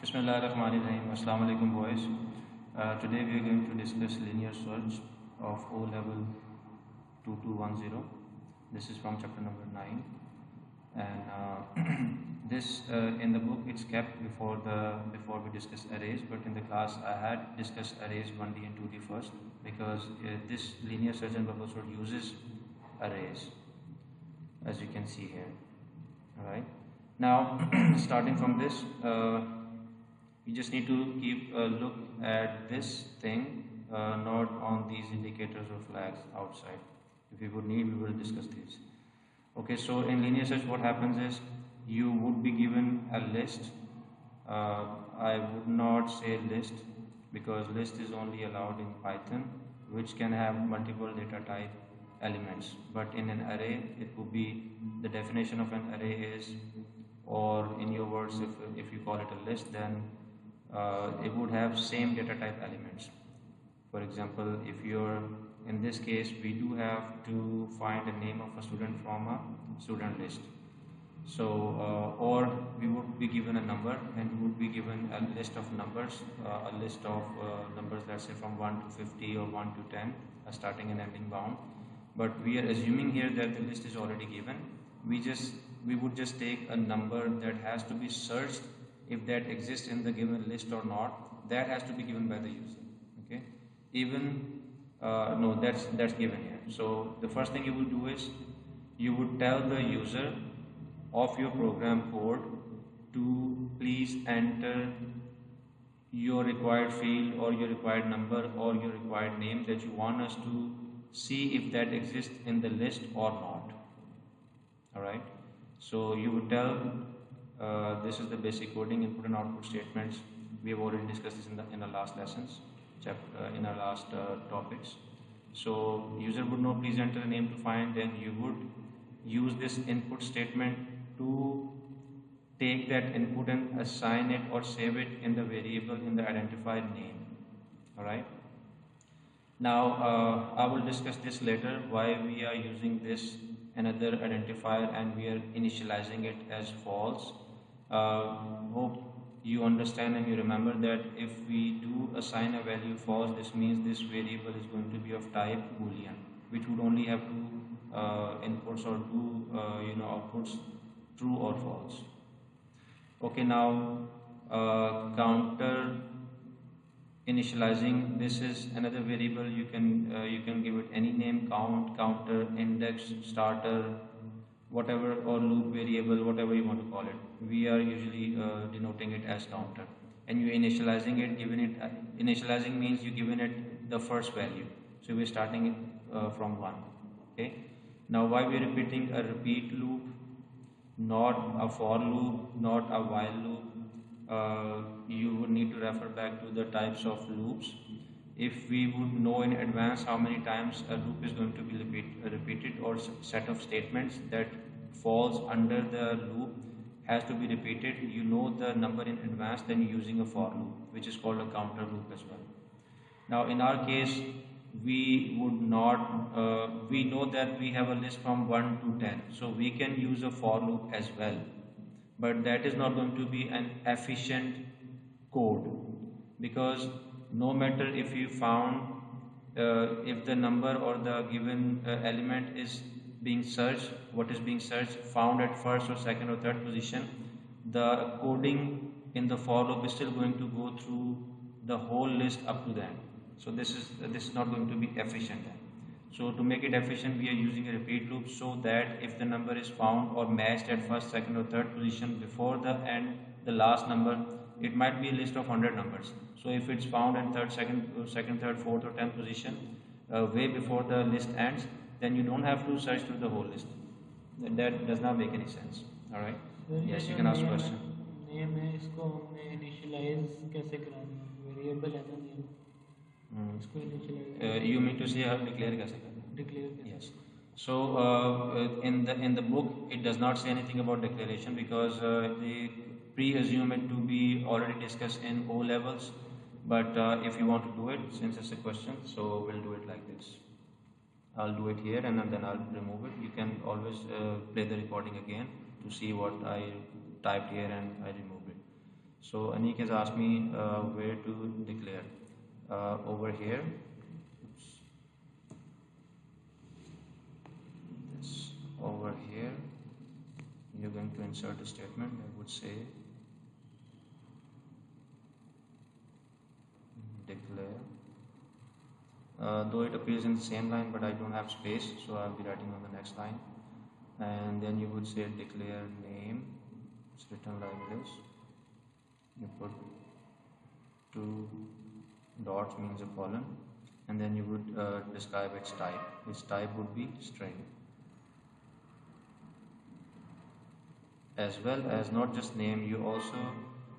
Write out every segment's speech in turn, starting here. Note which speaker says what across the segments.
Speaker 1: Bismillahirrahmanirrahim. Assalamu alaikum, boys. Today we are going to discuss linear search of O level 2210. This is from chapter number 9, and this in the book it's kept before we discuss arrays. But in the class I had discussed arrays 1D and 2D first because this linear search and bubble sort uses arrays, as you can see here. All right. Now, starting from this. You just need to keep a look at this thing, not on these indicators or flags outside. If we would need, we will discuss these. Okay, so in linear search what happens is you would be given a list. I would not say list because list is only allowed in Python, which can have multiple data type elements. But in an array, it would be, the definition of an array is, or in your words, if you call it a list, then it would have same data type elements. For example, if you're, in this case, we do have to find the name of a student from a student list. So, or we would be given a number and we would be given a list of numbers, numbers, let's say from 1 to 50 or 1 to 10, a starting and ending bound. But we are assuming here that the list is already given. We would just take a number that has to be searched. If that exists in the given list or not, that has to be given by the user. Okay, even no, that's given here. So the first thing you will do is you would tell the user of your program code to please enter your required field or your required number or your required name that you want us to see if that exists in the list or not. All right. So you would tell. This is the basic coding, input and output statements. We have already discussed this in our last lessons, in our last topics. So user would know please enter a name to find, then you would use this input statement to take that input and assign it or save it in the variable in the identified name. All right. Now I will discuss this later, why we are using this another identifier and we are initializing it as false. Hope you understand and you remember that if we do assign a value false, this means this variable is going to be of type Boolean, which would only have two inputs or two outputs, true or false. Okay, now counter initializing, this is another variable. You can give it any name, count, counter, index, starter, whatever, or loop variable, whatever you want to call it. We are usually denoting it as counter, and you're initializing it. Initializing means you're giving it the first value, so we're starting it from 1. Okay, now why we're repeating a repeat loop, not a for loop, not a while loop? You would need to refer back to the types of loops. If we would know in advance how many times a loop is going to be repeated or set of statements that falls under the loop has to be repeated, you know the number in advance, then you're using a for loop, which is called a counter loop as well. Now in our case, we would not, we know that we have a list from 1 to 10, so we can use a for loop as well, but that is not going to be an efficient code, because no matter if you found, if the number or the given element is being searched, what is being searched, found at first or second or third position, the coding in the for loop is still going to go through the whole list up to the end. So this is not going to be efficient. So to make it efficient, we are using a repeat loop, so that if the number is found or matched at first, second or third position before the end, the last number, it might be a list of 100 numbers. So if it's found in second, third, fourth or 10th position, way before the list ends, then you don't have to search through the whole list. That does not make any sense. All right. Yes, you can ask a question.
Speaker 2: Name है, इसको हमने initialize कैसे कराना है? Variable है ना name. इसको initialize.
Speaker 1: You mean to say how declare कैसे करना?
Speaker 2: Declare.
Speaker 1: Yes. So in the book it does not say anything about declaration because they pre-assume it to be already discussed in O levels. But if you want to do it, since it's a question, so we'll do it like this. I'll do it here and then I'll remove it. You can always play the recording again to see what I typed here and I removed it. So Anik has asked me where to declare. Over here. Oops. This over here. You're going to insert a statement. I would say declare. Though it appears in the same line, but I don't have space, so I'll be writing on the next line. And then you would say declare name. It's written like this. You put 2 dots, means a colon, and then you would describe its type. Its type would be string. As well as not just name, you also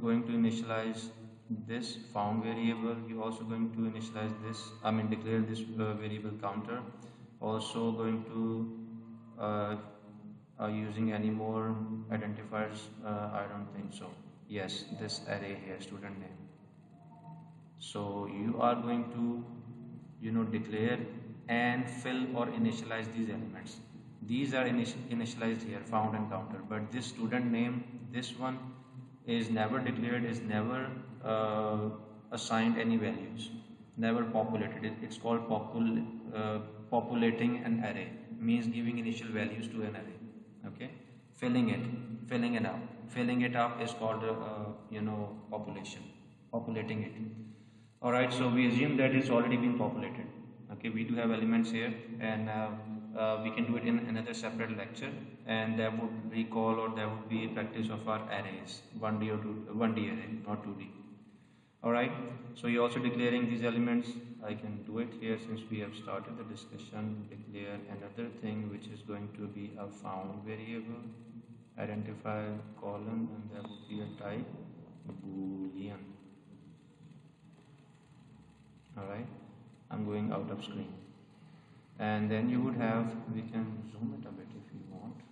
Speaker 1: going to initialize this found variable. You're also going to initialize this, declare this variable counter. Also going to using any more identifiers? I don't think so. Yes, this array here, student name. So you are going to declare and fill or initialize these elements. These are initialized here, found and counter, but this student name, this one is never declared, is never assigned any values, never populated. It's called populating an array, means giving initial values to an array. Okay, filling it up is called populating it. All right, so we assume that it's already been populated. Okay, we do have elements here, and we can do it in another separate lecture, and that would recall, or that would be a practice of our arrays, 1D or 1D array, not 2D. All right, so you're also declaring these elements. I can do it here since we have started the discussion. Declare another thing, which is going to be a found variable, identifier column, and that would be a type boolean. All right, I'm going out of screen. And then you would have, we can zoom it a bit if you want.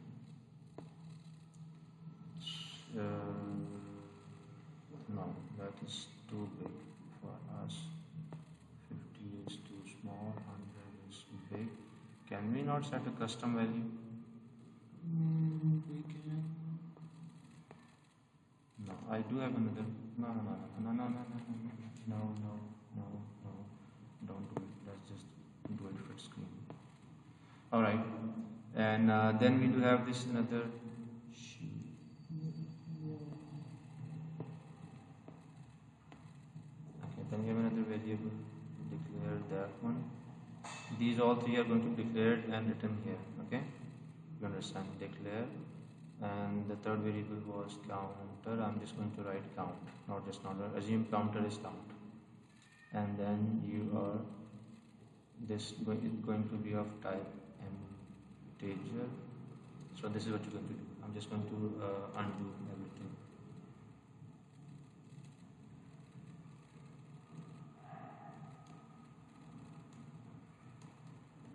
Speaker 1: No, that is too big for us. 50 is too small, 100 is big. Can we not set a custom value?
Speaker 2: We can.
Speaker 1: No, I do have another. No. Don't do it. Let's just do it for screen. All right, and then we do have this another sheet. Okay, then we have another variable. Declare that one. These all three are going to be declared and written here. Okay, you understand? Declare, and the third variable was counter. I'm just going to write count, not just counter. Assume counter is count, and then you are this is going to be of type integer. So this is what you're going to do. I'm just going to undo everything.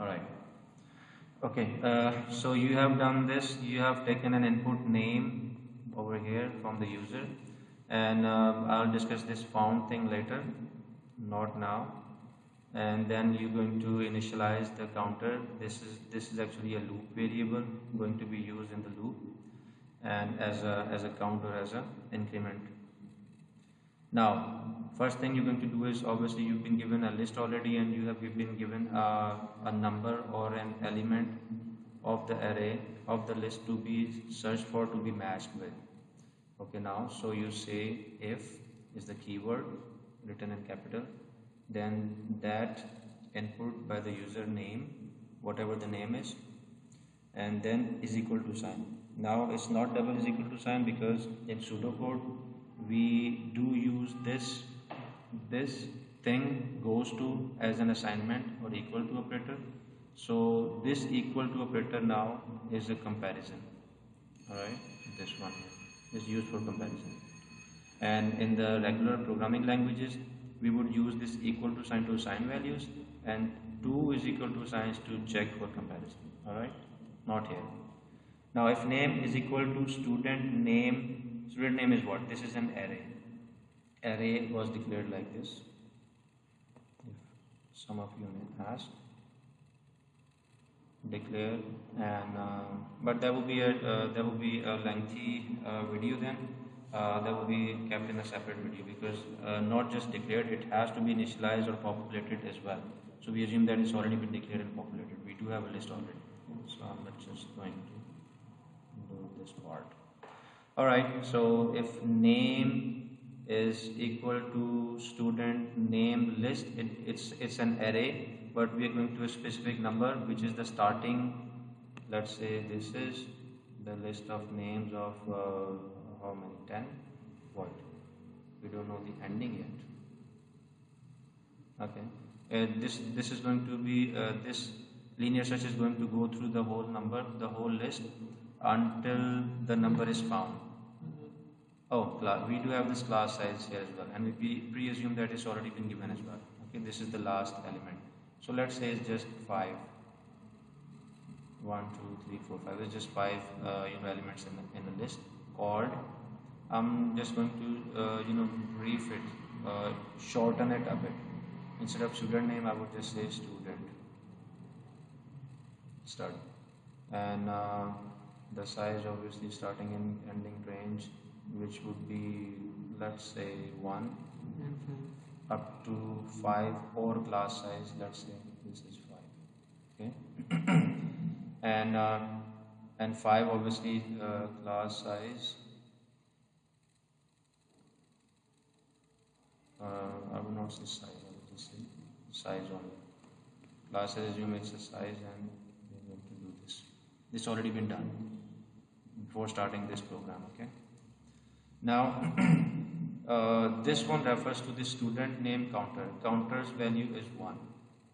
Speaker 1: All right. Okay. So you have done this. You have taken an input name over here from the user, and I'll discuss this found thing later, not now. And then you're going to initialize the counter. This is actually a loop variable going to be used in the loop, and as a counter, as an increment. Now, first thing you're going to do is, obviously you've been given a list already, and you've been given a number or an element of the array of the list to be searched for, to be matched with. Okay, now so you say if is the keyword written in capital, then that input by the user name, whatever the name is, and then is equal to sign. Now it's not double is equal to sign, because in pseudocode we do use this thing goes to as an assignment or equal to operator. So this equal to operator now is a comparison. All right, this one here is used for comparison, and in the regular programming languages we would use this equal to sign to assign values, and to is equal to signs to check for comparison. All right, not here. Now if name is equal to student name is what? This is an array. Array was declared like this, if some of you may ask. Declare, and but that would be a lengthy video then. that will be kept in a separate video, because not just declared, it has to be initialized or populated as well. So we assume that it's already been declared and populated. We do have a list already. So I'm not just going to do this part. Alright, so if name is equal to student name list, it's an array, but we are going to a specific number, which is the starting. Let's say this is the list of names of how many? 10? What? We don't know the ending yet. Okay. This is going to be this linear search is going to go through the whole number, the whole list, until the number is found. Oh, we do have this class size here as well, and we pre-assume that it's already been given as well. Okay, this is the last element. So let's say it's just 5. 1, 2, 3, 4, 5. It's just 5 elements in the list called. I'm just going to brief it, shorten it a bit. Instead of student name, I would just say student. Start. And the size, obviously starting and ending range, which would be, let's say 1 up to 5, or class size, let's say this is 5. Okay. and 5 obviously class size. I would not say size, I would just say size only. Class size, assume it's a size, and we're going to do this. This already been done before starting this program. Okay. Now this one refers to the student name counter. Counter's value is 1.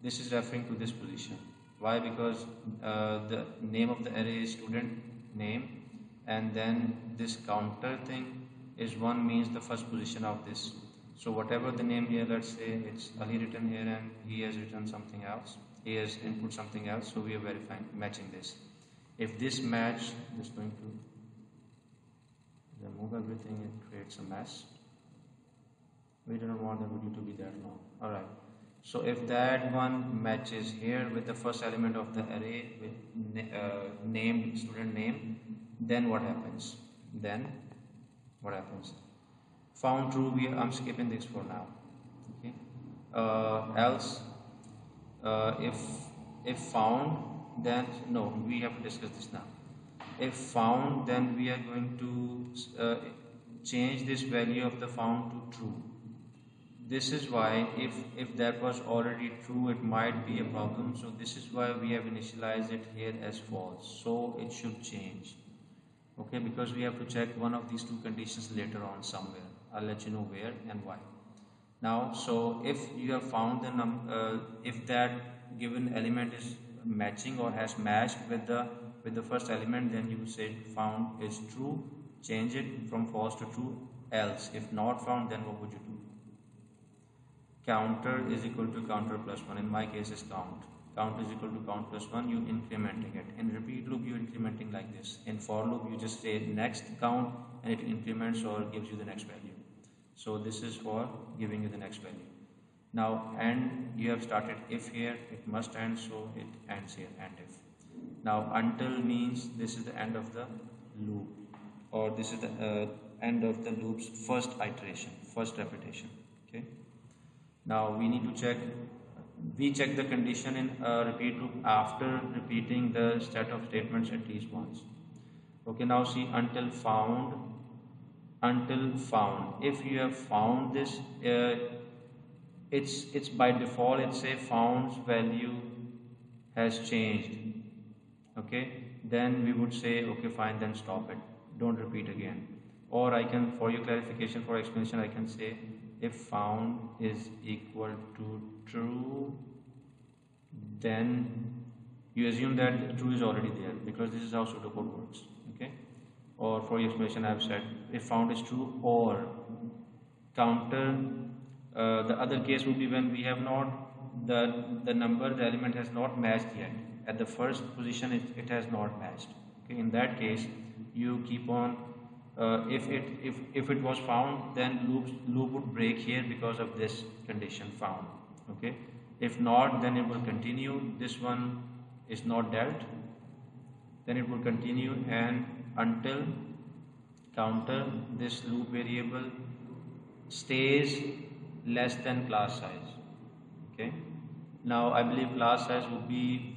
Speaker 1: This is referring to this position. Why? Because the name of the array is student name, and then this counter thing is 1, means the first position of this. So whatever the name here, let's say it's Ali written here and he has written something else. He has input something else, so we are verifying, matching this. If this match, just going to remove everything, it creates a mess. We do not want the video to be that long. Alright. So if that one matches here with the first element of the array with name, student name, then what happens? Found true, I'm skipping this for now. Okay. Else, if found, then no, we have to discuss this now. If found, then we are going to change this value of the found to true. This is why if that was already true, it might be a problem. So this is why we have initialized it here as false. So it should change. Okay, because we have to check one of these two conditions later on somewhere. I'll let you know where and why. Now, so if you have found the if that given element is matching or has matched with the first element, then you say found is true. Change it from false to true. Else, if not found, then what would you do? Counter is equal to counter plus 1. In my case, is count. Count is equal to count plus 1. You incrementing it. In repeat loop, you incrementing like this. In for loop, you just say next count, and it increments or gives you the next value. So this is for giving you the next value. Now, and you have started if here, it must end, so it ends here, and if. Now, until means this is the end of the loop, or this is the end of the loop's first iteration, first repetition. Okay. Now we need to check. We check the condition in a repeat loop after repeating the set of statements at least once. Okay. Now see until found. Until found. If you have found this, it's by default. It say found's value has changed. Okay. Then we would say okay, fine. Then stop it. Don't repeat again. Or I can, for your clarification, for explanation, I can say, if found is equal to true, then you assume that true is already there, because this is how pseudocode works. Okay. Or for your explanation, I have said if found is true, or counter. The other case would be when we have not the number, the element has not matched yet. At the first position, it has not matched. Okay. In that case, you keep on. If it was found, then loop would break here because of this condition found. Okay. If not, then it will continue. This one is not dealt. Then it will continue and until counter, this loop variable stays less than class size. Okay, now I believe class size would be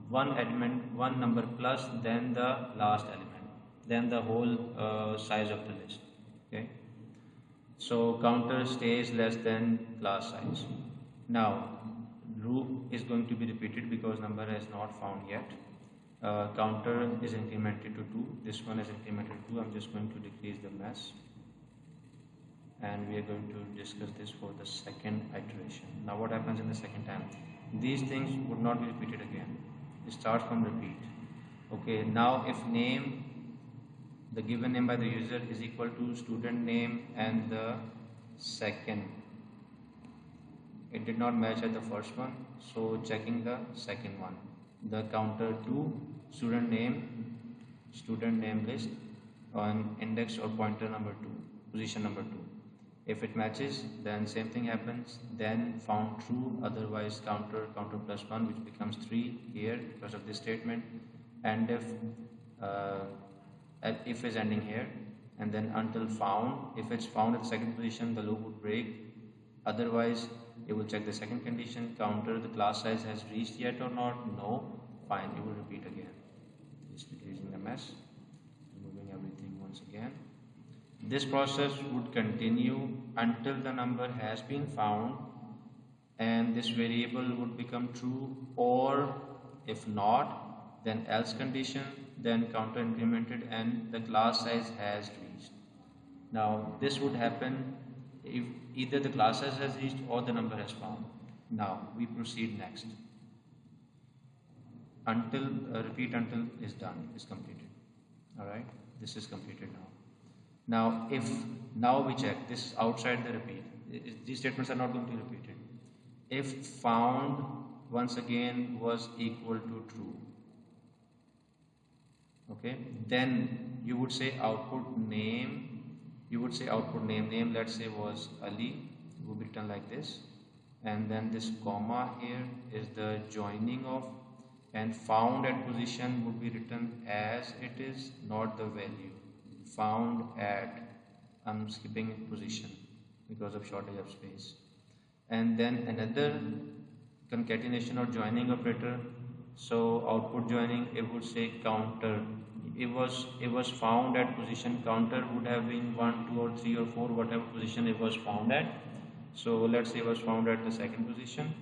Speaker 1: one element, one number plus then the last element, then the whole size of the list. Okay, so counter stays less than class size. Now loop is going to be repeated because number is not found yet. Counter is incremented to 2, this one is incremented to 2. I'm just going to decrease the mess, and we are going to discuss this for the second iteration. Now what happens in the second time? These things would not be repeated again. It starts from repeat. Okay, now if name, the given name by the user, is equal to student name and the second, it did not match at the first one, so checking the second one. The counter to student name list on index or pointer number 2, position number 2. If it matches, then same thing happens, then found true, otherwise counter plus 1, which becomes 3 here because of this statement. And if is ending here, and then until found. If it's found at the second position, the loop would break, otherwise it will check the second condition, counter the class size has reached yet or not. No, fine, it will repeat again. Just decreasing the mess, removing everything once again. This process would continue until the number has been found and this variable would become true, or if not, then else condition, then counter incremented and the class size has reached. Now this would happen if either the class size has reached or the number has found. Now we proceed next until repeat until is done, is completed. All right, this is completed now. Now we check this is outside the repeat. These statements are not going to be repeated. If found once again was equal to true, okay, then you would say output name. You would say output name, let's say was Ali, it would be written like this, and then this comma here is the joining of, and found at position would be written as it is, not the value. Found at, I'm skipping position because of shortage of space, and then another concatenation or joining operator. So output joining, it would say counter. It was found at position, counter would have been 1, 2 or 3 or 4, whatever position it was found at. So let's say it was found at the second position,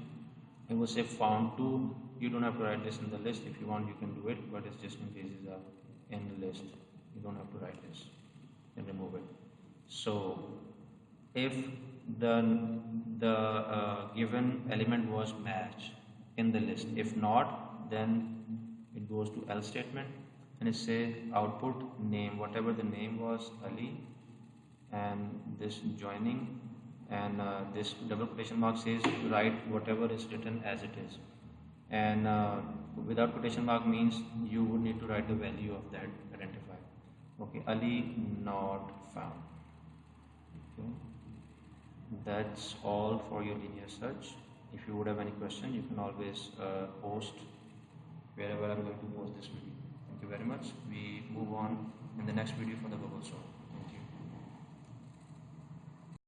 Speaker 1: it would say found 2. You don't have to write this in the list. If you want, you can do it, but it's just in case it's in the list. You don't have to write this and remove it. So if the given element was matched in the list, if not, then it goes to else statement and it say output name, whatever the name was, Ali, and this joining, and this double quotation mark says write whatever is written as it is, and without quotation mark means you would need to write the value of that identifier. Okay, Ali not found. Okay, that's all for your linear search. If you would have any question, you can always post wherever I'm going to post this video. Thank you very much. We move on in the next video for the bubble sort.